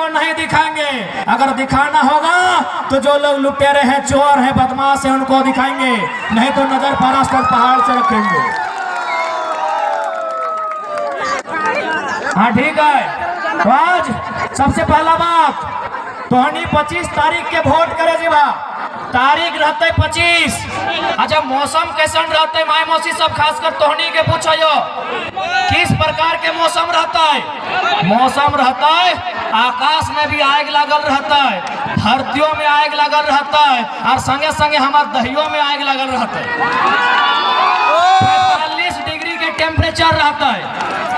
को नहीं दिखाएंगे। अगर दिखाना होगा तो जो लोग लुटेरे हैं, चोर हैं, बदमाश हैं, उनको दिखाएंगे, नहीं तो नजर पारास्तर पहाड़ से रखेंगे। हाँ ठीक है। तो आज सबसे पहला बात, तोहनी 25 तारीख के वोट करे जीवा। तारीख रहते 25। अच्छा मौसम कैसन रहते माय मौसी सब, खासकर तोहनी के पूछो किस प्रकार के मौसम रहता है। मौसम रहता है आकाश में भी आग लगल रहता है, धरतियों में आग लगल रहता है, और संगे संगे हमारे दहियों में आग लगल रहता है। 45 डिग्री के टेम्परेचर रहता है,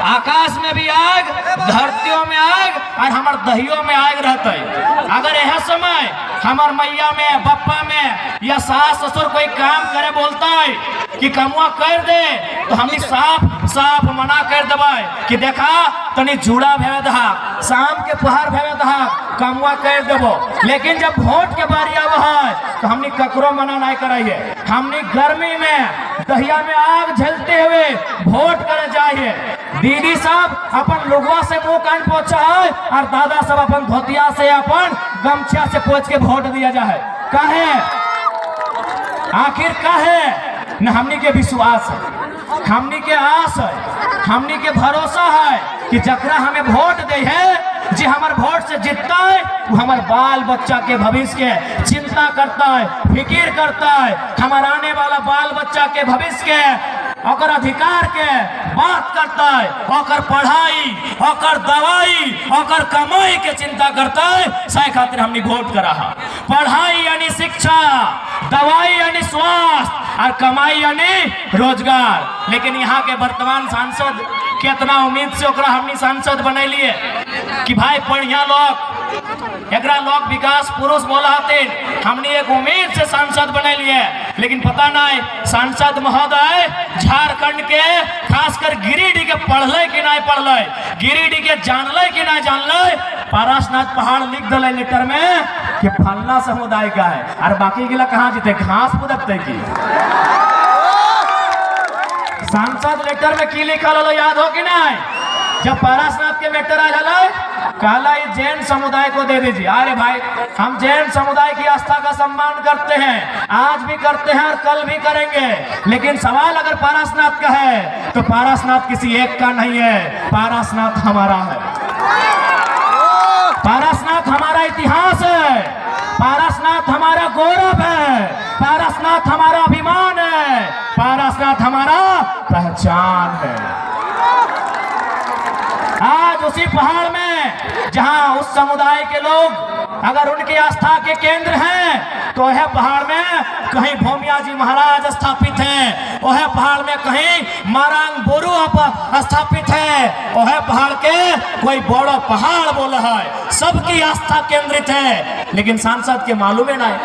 आकाश में भी आग, धरतियों में आग, और हमारे दहियों में आग रहता है। अगर यह समय हमार मैया में, बप्पा में या सास ससुर कोई काम करे बोलता है कि कमुआ कर दे, तो हम साफ साफ मना कर दबाए कि देखा तनी जुड़ा भेवे दहा, शाम के पहर भेवे दहा, कमुआ कर देबो। लेकिन जब वोट के बारी आवा है तो हमने ककरो मना नहीं कराइए। हमने गर्मी में दहिया में आग झलते हुए वोट करे जाइए। दीदी सब अपन लोगवा से मुंह कान पोछा है, और दादा सब अपन धोतिया से, अपन गमछा से पोछ के वोट दिया जाए। काहे? आखिर काहे? न हमनी के विश्वास है, हमनी के आस है, हमनी के भरोसा है कि जकरा हमें वोट दे है, जी हमारे वोट से जीतता है, वो हमारे बाल बच्चा के भविष्य के चिंता करता है, फिक्र करता है, हमारे आने वाला बाल बच्चा के भविष्य के, और अधिकार के बात करता है, और पढ़ाई, और दवाई, और कमाई के चिंता करता है। सही खातिर हमने वोट करा है। पढ़ाई यानी शिक्षा, दवाई यानी स्वास्थ्य, और कमाई यानी रोजगार। लेकिन यहाँ के वर्तमान सांसद कितना उम्मीद से ओकरा हमनी सांसद बने लिए कि भाई बढ़िया लोग, एकरा लोग विकास पुरुष बोला हथिन, हमने एक उम्मीद से सांसद बने लिए। लेकिन पता नहीं सांसद महोदय झारखंड के, खासकर गिरिडीह के पढ़ले कि नहीं पढ़ले, गिरिडीह के जानले कि नहीं जानले। पारसनाथ पहाड़ लिख दिले लेटर में कि फलना समुदाय का है, और बाकी गिला कहाँ जीते, घास पुदकते की। सांसद लेटर में की लिखल हलो याद हो कि नहीं? जब पारसनाथ के मैटर आ जाला, कहला ये जैन समुदाय को दे दीजिए। अरे भाई हम जैन समुदाय की आस्था का सम्मान करते हैं, आज भी करते हैं और कल भी करेंगे। लेकिन सवाल अगर पारसनाथ का है तो पारसनाथ किसी एक का नहीं है, पारसनाथ हमारा है। पारसनाथ हमारा इतिहास है, पारसनाथ हमारा गौरव है, पारसनाथ हमारा अभिमान है, पारसनाथ हमारा पहचान है। आज उसी पहाड़ में जहां उस समुदाय के लोग अगर उनकी आस्था के केंद्र हैं, तो वह पहाड़ में कहीं भूमिया जी महाराज स्थापित हैं, वह पहाड़ में कहीं मारांग बोरू स्थापित है, वह पहाड़ के कोई बड़ा पहाड़ बोला है, सबकी आस्था केंद्रित है। लेकिन सांसद के मालूम है नहीं,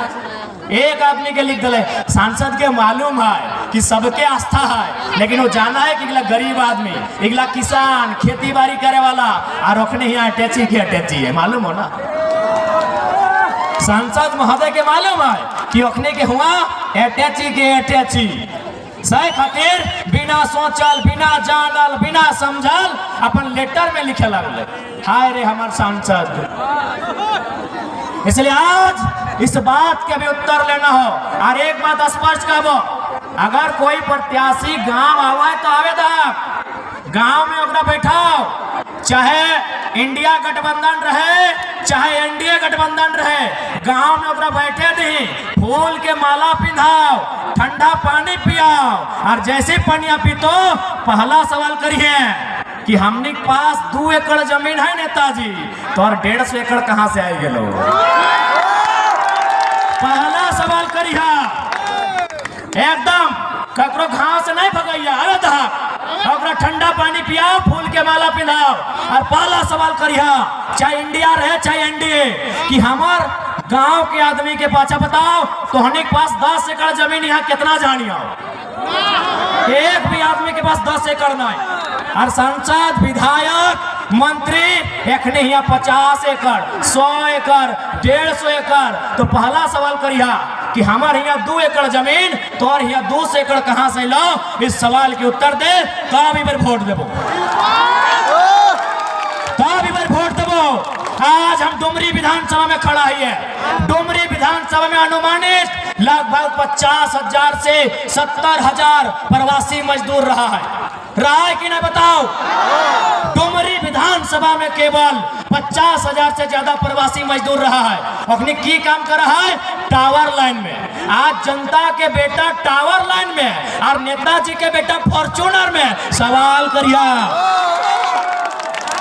एक आदमी के लिख दिले सांसद के मालूम है कि सबके आस्था है, लेकिन वो जाना है कि इगला गरीब आदमी, इगला किसान, खेती बाड़ी करे वाला, और ओखने यहाँ अटैची की अटैची है, मालूम हो ना। सांसद महोदय के मालूम है कि ओखने के हुआ अटैची के अटैची। सही खातिर बिना सोचल, बिना जानल, बिना समझल अपन लेटर में लिखे लगले, हाय रे हमार सांसद। इसलिए आज इस बात के भी उत्तर लेना हो, और एक बात स्पष्ट कहो, अगर कोई प्रत्याशी गांव आवा तो आवेदा, गांव में ओकरा बैठाओ, चाहे इंडिया गठबंधन रहे, चाहे एनडीए गठबंधन रहे, गांव में ओकरा बैठे दी, फूल के माला पिंधाओ, ठंडा पानी पियाओ, और जैसे पानी पीतो पहला सवाल करिए कि हमने पास 2 एकड़ जमीन है नेताजी, तो और 150 एकड़ कहाँ से आई गेलो। पहला सवाल करिया, एकदम ककरो घास नहीं भगैया, अरे दहा ठंडा पानी पियाओ, फूल के माला पिलाओ, और पहला सवाल करिया, चाहे इंडिया रहे चाहे एनडीए, कि हमार गांव के आदमी के पाछा बताओ तो हने के पास 10 एकड़ जमीन यहाँ कितना जानिया, एक भी आदमी के पास 10 एकड़ नहीं। और सांसद, विधायक, मंत्री एखने यहाँ 50 एकड़, 100 एकड़, 150 एकड़। तो पहला सवाल करिया कि हमारे यहाँ 2 एकड़ जमीन, तो और यहाँ 200 एकड़ कहाँ से लो, इस सवाल के उत्तर दे, तब इधर वोट देबो, तब इधर वोट देबो। आज हम डुमरी विधानसभा में खड़ा है। डुमरी विधानसभा में अनुमानित लगभग 50,000 से 70,000 प्रवासी मजदूर रहा है कि नहीं बताओ? डुमरी विधानसभा में केवल 50,000 से ज्यादा प्रवासी मजदूर रहा है। अपनी की काम कर रहा है? टावर लाइन में। आज जनता के बेटा टावर लाइन में और नेताजी के बेटा फॉर्च्यूनर में सवाल करिया,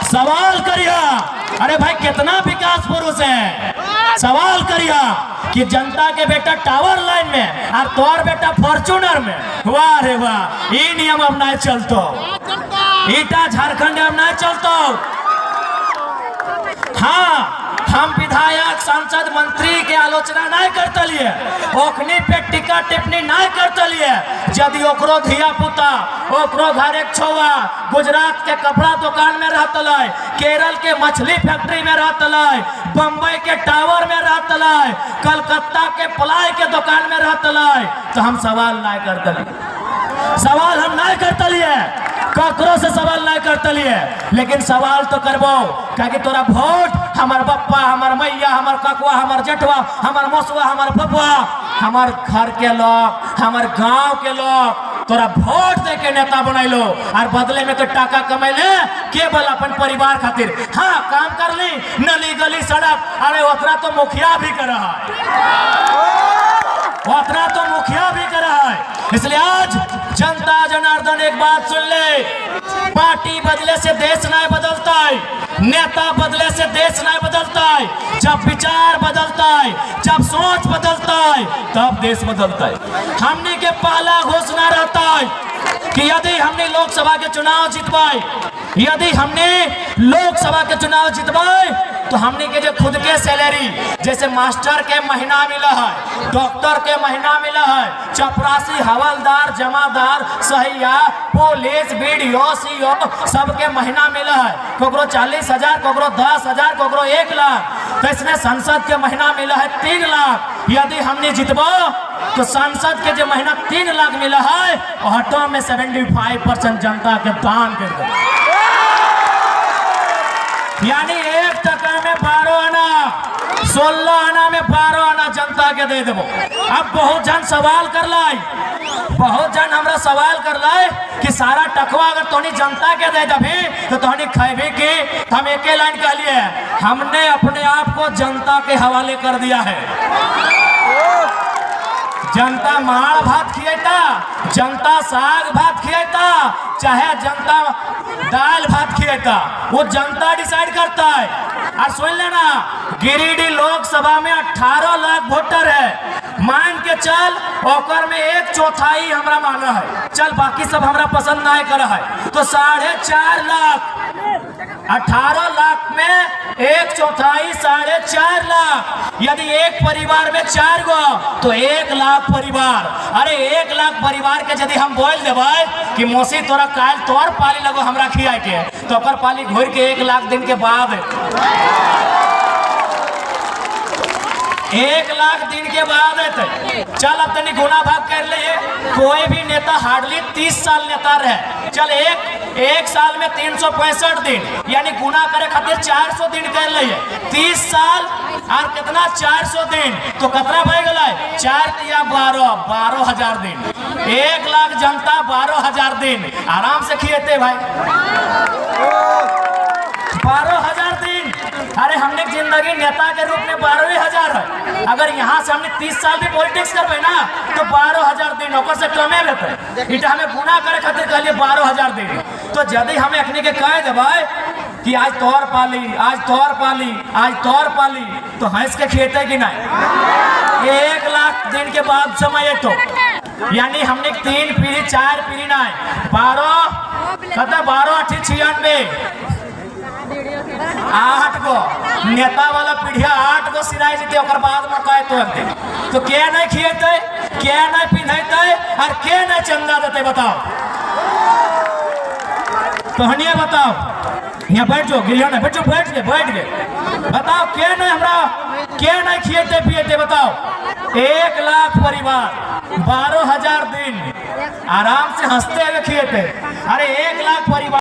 सवाल करिया। अरे भाई कितना विकास पुरुष है, सवाल करिया कि जनता के बेटा टावर लाइन में और तोर बेटा फॉर्च्यूनर में। वाह रे वाह, ये नियम अब नहीं चलतो, ईटा झारखंड अब नहीं चलतो। हाँ, हम विधायक सांसद मंत्री के आलोचना नहीं करते लिए, ओखनी पे टिका टिप्पणी नहीं करते लिए। यदि ओकरो धिया पुता ओकरो घर एक छौआ गुजरात के कपड़ा दुकान में रहता है, केरल के मछली फैक्ट्री में रहता है, बम्बई के टावर में रहता है, कलकत्ता के प्लाई के दुकान में रहता है, तो हम सवाल नहीं करते लिए। सवाल हम नहीं करते लिए, ककरो से सवाल नहीं करते लिए। लेकिन सवाल तो करबो कि तोरा वोट हमार बप्पा, हमार मैया, हमार ककुआ, हमार जटवा, हमार मसुआ, हमार बबुआ, हमार घर के लोग, हमार गांव के लोग तोरा वोट दे के नेता बनैलो और बदले में तो टाका कमैले केवल अपन परिवार खातिर। हाँ, काम कर ली, नली गली सड़क, अरे उतना तो मुखिया भी कर रहा है, उतना तो मुखिया भी कर रहा है। इसलिए आज जनता जनार्दन एक बात सुन ले, पार्टी बदले से देश नहीं बदलता है, नेता बदले से देश नहीं बदलता है। जब विचार बदलता है, जब सोच बदलता है, तब देश बदलता है। हमने के पहला घोषणा रहता है कि यदि हमने लोकसभा के चुनाव जितवाए, यदि हमने लोकसभा के चुनाव जितवाए तो हमने के जो खुद के सैलरी, जैसे मास्टर के महीना मिला है, डॉक्टर के महीना मिला है, चपरासी, हवलदार, जमादार, सहिया, पुलिस, बीडीओ, सीओ सबके महीना मिला है। कोकरो 40,000, कोकरो 10,000, कोकरो 1 लाख। तो इसमें संसद के महीना मिला है 3 लाख। यदि हमने जितबो तो संसद के जो महीना 3 लाख मिला है, हटो में 75% जनता के दान कर दो, यानी 1 टका में 12 आना, 16 आना में 12 आना जनता के दे देवो। अब बहुत जन सवाल कर लाई, बहुत जन हमरा सवाल कर लाई कि सारा टकवा अगर तोनी जनता के दे दबी तो तोनी खेबी की। हम एक लाइन कह लिए, हमने अपने आप को जनता के हवाले कर दिया है। जनता माड़ भात खिएता, जनता साग भात खिएता, चाहे जनता दाल भात खिएता, वो जनता डिसाइड करता है। और सुन लेना, गिरिडीह लोकसभा में 18 लाख वोटर है। मान के चल ओकर में 1/4 हमरा माना है, चल बाकी सब हमरा पसंद नहीं कर है, तो 4.5 लाख। 18 लाख में 1/4 4.5 लाख। यदि एक परिवार में 4 गो तो 1 लाख परिवार। अरे 1 लाख परिवार के यदि हम बोल देवे कि मौसी तोरा काल तोर पाली लगो हमरा खिया के, तो ओकर पाली घोर के 1 लाख दिन के बाद 1 लाख दिन के बाद है। चल अब तनी गुना भाग कर ले। कोई भी नेता हार्डली 30 साल नेता रहे, चल एक साल में 365 दिन, यानी गुना करे खातिर 400 दिन कर ले। 30 साल और कितना 400 दिन, तो कितना बढ़ गया? 4 या 12,000 दिन। 1 लाख जनता 12,000 दिन आराम से खिएते भाई, 12,000 दिन। अरे हमने जिंदगी नेता के रूप में 12,000 है। अगर यहाँ से हमने 30 साल भी पॉलिटिक्स करबे ना तो 12,000 दिन ओकर से कमे लेते। इटा हमें गुना करे खातिर कहलिए 12,000 दिन। तो यदि हमें अखनी के कह देवे कि आज तोर पाली, आज तोर पाली, आज तोर पाली, तो हंस के खिएते कि नहीं? 1 लाख दिन के बाद समय तो यानी हमने 3 पीढ़ी 4 पीढ़ी ना 12 कहता 12 8 96 8 गो नेता वाला पीढ़िया 8 गो सिराई जीते बाद में कहे तो के नहीं खिएते, के नहीं पिन्हते और के नहीं चंदा देते? बताओ, कहनिए बताओ। यहाँ बैठ जाओ, गिरिया नहीं बैठ जाओ, बैठ गए बताओ, के नहीं हमरा के नहीं खिएते पिएते? बताओ। 1 लाख परिवार 12,000 दिन आराम से हंसते हुए खिएते। अरे 1 लाख परिवार